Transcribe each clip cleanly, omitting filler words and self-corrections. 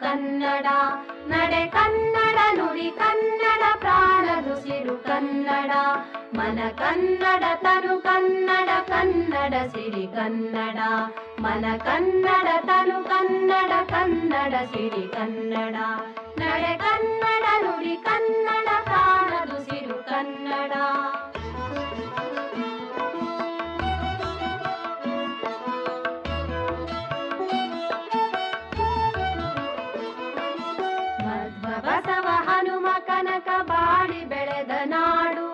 ಕನ್ನಡ ನಡೆ ಕನ್ನಡ ನುಡಿ ಕನ್ನಡ ಪ್ರಾಣದುಸಿರು ಕನ್ನಡ ಮನ ಕನ್ನಡ ತನು ಕನ್ನಡ ಕನ್ನಡ ಸಿರಿ ಕನ್ನಡ ಮನ ಕನ್ನಡ ತನು ಕನ್ನಡ ಕನ್ನಡ ಸಿರಿ ಕನ್ನಡ ನಡೆ ಕನ್ನಡ ನುಡಿ ಕನ್ನಡ ಪ್ರಾಣದುಸಿರು ಕನ್ನಡ ಬಸವ ಹನುಮ ಕನಕ ಬಾಳಿ ಬೆಳೆದ ನಾಡು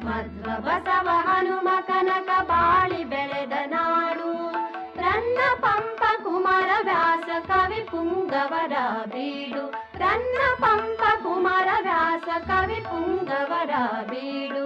ಮಧ್ವ ಬಸವ ಹನುಮ ಕನಕ ಬಾಳಿ ಬೆಳೆದ ನಾಡು ರನ್ನ ಪಂಪ ಕುಮಾರ ವ್ಯಾಸ ಕವಿ ಪುಂಗವರ ಬೀಡು ರನ್ನ ಪಂಪ ಕುಮಾರ ವ್ಯಾಸ ಕವಿ ಪುಂಗವರ ಬೀಡು